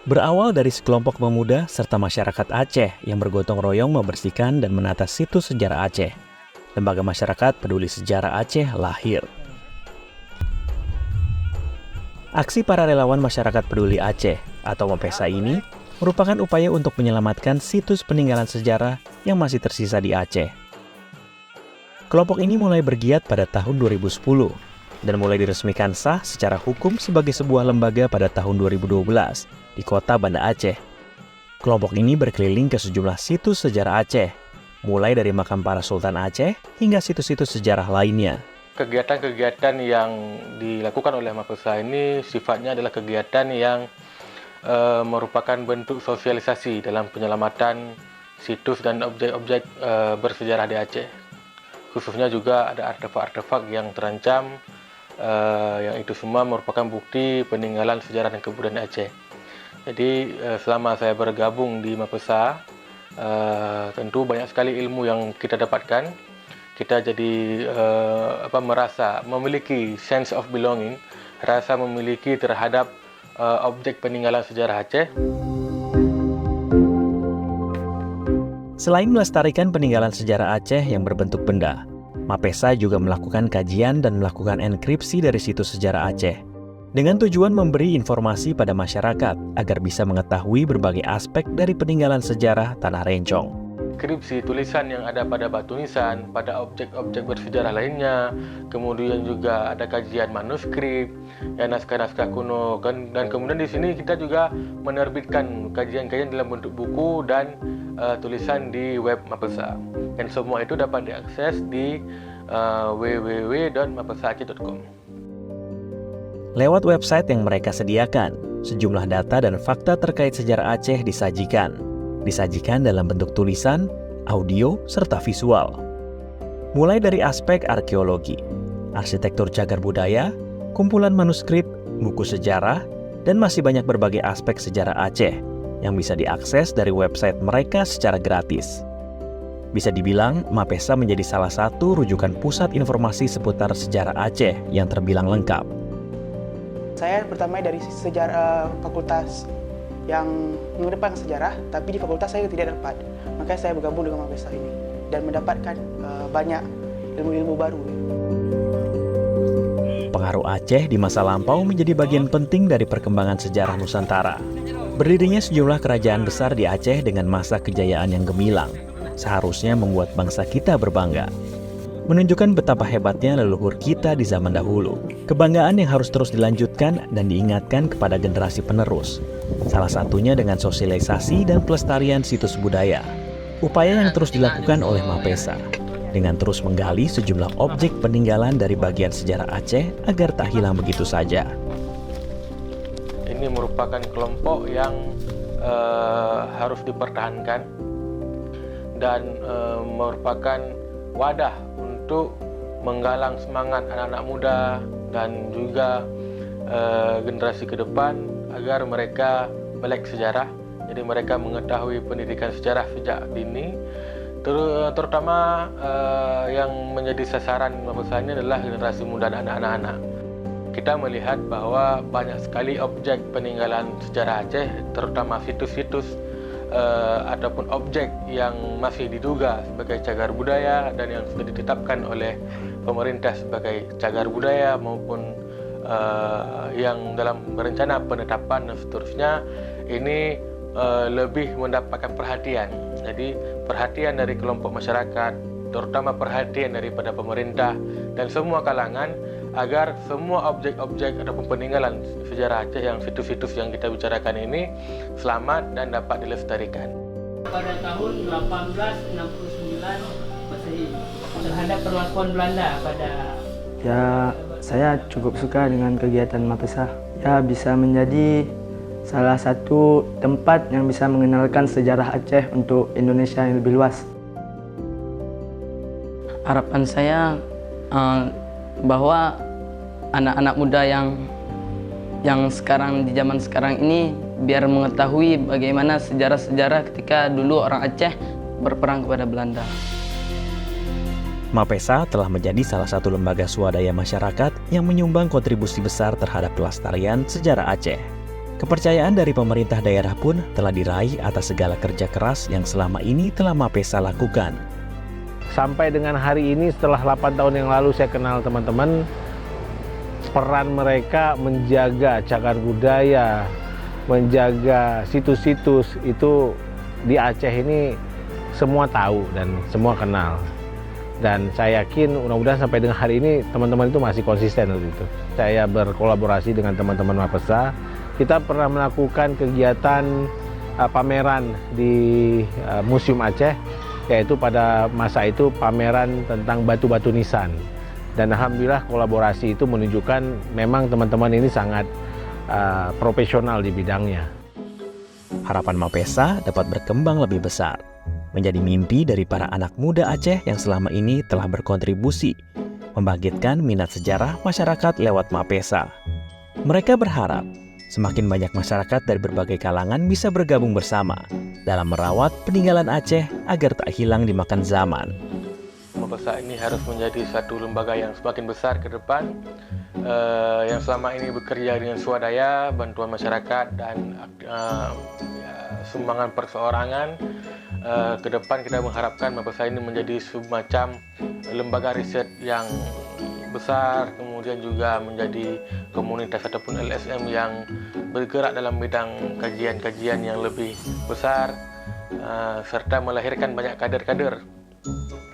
Berawal dari sekelompok pemuda serta masyarakat Aceh yang bergotong royong membersihkan dan menata situs sejarah Aceh, Lembaga Masyarakat Peduli Sejarah Aceh lahir. Aksi para relawan masyarakat peduli Aceh atau MAPESA ini merupakan upaya untuk menyelamatkan situs peninggalan sejarah yang masih tersisa di Aceh. Kelompok ini mulai bergiat pada tahun 2010 dan mulai diresmikan sah secara hukum sebagai sebuah lembaga pada tahun 2012 di kota Banda Aceh. Kelompok ini berkeliling ke sejumlah situs sejarah Aceh, mulai dari makam para Sultan Aceh hingga situs-situs sejarah lainnya. Kegiatan-kegiatan yang dilakukan oleh MAPESA ini sifatnya adalah kegiatan yang merupakan bentuk sosialisasi dalam penyelamatan situs dan objek-objek bersejarah di Aceh. Khususnya juga ada artefak-artefak yang terancam, yang itu semua merupakan bukti peninggalan sejarah dan kebudayaan Aceh. Jadi selama saya bergabung di MAPESA, tentu banyak sekali ilmu yang kita dapatkan. Kita jadi merasa memiliki sense of belonging, rasa memiliki terhadap objek peninggalan sejarah Aceh. Selain melestarikan peninggalan sejarah Aceh yang berbentuk benda, MAPESA juga melakukan kajian dan melakukan enkripsi dari situs sejarah Aceh, dengan tujuan memberi informasi pada masyarakat agar bisa mengetahui berbagai aspek dari peninggalan sejarah Tanah Rencong. Skripsi, tulisan yang ada pada batu nisan, pada objek-objek bersejarah lainnya, kemudian juga ada kajian manuskrip, naskah-naskah kuno, dan kemudian di sini kita juga menerbitkan kajian-kajian dalam bentuk buku dan tulisan di web MAPESA. Dan semua itu dapat diakses di www.mapesaceh.com. Lewat website yang mereka sediakan, sejumlah data dan fakta terkait sejarah Aceh disajikan dalam bentuk tulisan, audio, serta visual. Mulai dari aspek arkeologi, arsitektur cagar budaya, kumpulan manuskrip, buku sejarah, dan masih banyak berbagai aspek sejarah Aceh yang bisa diakses dari website mereka secara gratis. Bisa dibilang, MAPESA menjadi salah satu rujukan pusat informasi seputar sejarah Aceh yang terbilang lengkap. Saya pertama dari sejarah fakultas yang mengedepankan sejarah, tapi di fakultas saya tidak dapat. Makanya saya bergabung dengan MAPESA ini dan mendapatkan banyak ilmu-ilmu baru. Pengaruh Aceh di masa lampau menjadi bagian penting dari perkembangan sejarah Nusantara. Berdirinya sejumlah kerajaan besar di Aceh dengan masa kejayaan yang gemilang, seharusnya membuat bangsa kita berbangga. Menunjukkan betapa hebatnya leluhur kita di zaman dahulu. Kebanggaan yang harus terus dilanjutkan dan diingatkan kepada generasi penerus. Salah satunya dengan sosialisasi dan pelestarian situs budaya. Upaya yang terus dilakukan oleh MAPESA dengan terus menggali sejumlah objek peninggalan dari bagian sejarah Aceh agar tak hilang begitu saja. Ini merupakan kelompok yang harus dipertahankan dan merupakan wadah untuk menggalang semangat anak-anak muda dan juga generasi ke depan agar mereka melek sejarah. Jadi mereka mengetahui pendidikan sejarah sejak dini, terutama yang menjadi sasaran MAPESA ini adalah generasi muda dan anak-anak. Kita melihat bahwa banyak sekali objek peninggalan sejarah Aceh, terutama situs-situs ataupun objek yang masih diduga sebagai cagar budaya dan yang sudah ditetapkan oleh pemerintah sebagai cagar budaya maupun yang dalam rencana penetapan dan seterusnya, ini lebih mendapatkan perhatian. Jadi perhatian dari kelompok masyarakat, terutama perhatian daripada pemerintah dan semua kalangan agar semua objek-objek ataupun peninggalan sejarah Aceh yang situs-situs yang kita bicarakan ini selamat dan dapat dilestarikan. Pada tahun 1869 Masehi terhadap perlakuan Belanda pada saya cukup suka dengan kegiatan MAPESA. Bisa menjadi salah satu tempat yang bisa mengenalkan sejarah Aceh untuk Indonesia yang lebih luas. Harapan saya bahwa anak-anak muda yang sekarang di zaman sekarang ini biar mengetahui bagaimana sejarah-sejarah ketika dulu orang Aceh berperang kepada Belanda. MAPESA telah menjadi salah satu lembaga swadaya masyarakat yang menyumbang kontribusi besar terhadap pelestarian sejarah Aceh. Kepercayaan dari pemerintah daerah pun telah diraih atas segala kerja keras yang selama ini telah Mapesa lakukan. Sampai dengan hari ini setelah 8 tahun yang lalu saya kenal teman-teman, peran mereka menjaga cagar budaya, menjaga situs-situs itu di Aceh ini semua tahu dan semua kenal. Dan saya yakin mudah-mudahan sampai dengan hari ini teman-teman itu masih konsisten untuk itu. Saya berkolaborasi dengan teman-teman Mapesa. Kita pernah melakukan kegiatan pameran di Museum Aceh, yaitu pada masa itu pameran tentang batu-batu nisan. Dan alhamdulillah kolaborasi itu menunjukkan memang teman-teman ini sangat profesional di bidangnya. Harapan Mapesa dapat berkembang lebih besar, menjadi mimpi dari para anak muda Aceh yang selama ini telah berkontribusi membangkitkan minat sejarah masyarakat lewat Mapesa. Mereka berharap semakin banyak masyarakat dari berbagai kalangan bisa bergabung bersama dalam merawat peninggalan Aceh agar tak hilang dimakan zaman. Mapesa ini harus menjadi satu lembaga yang semakin besar ke depan, yang selama ini bekerja dengan swadaya, bantuan masyarakat dan sumbangan perseorangan. Ke depan kita mengharapkan Mapesa ini menjadi semacam lembaga riset yang besar, kemudian juga menjadi komunitas ataupun LSM yang bergerak dalam bidang kajian-kajian yang lebih besar, serta melahirkan banyak kader-kader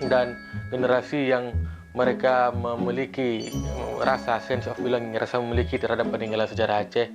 dan generasi yang mereka memiliki rasa sense of belonging, rasa memiliki terhadap peninggalan sejarah Aceh.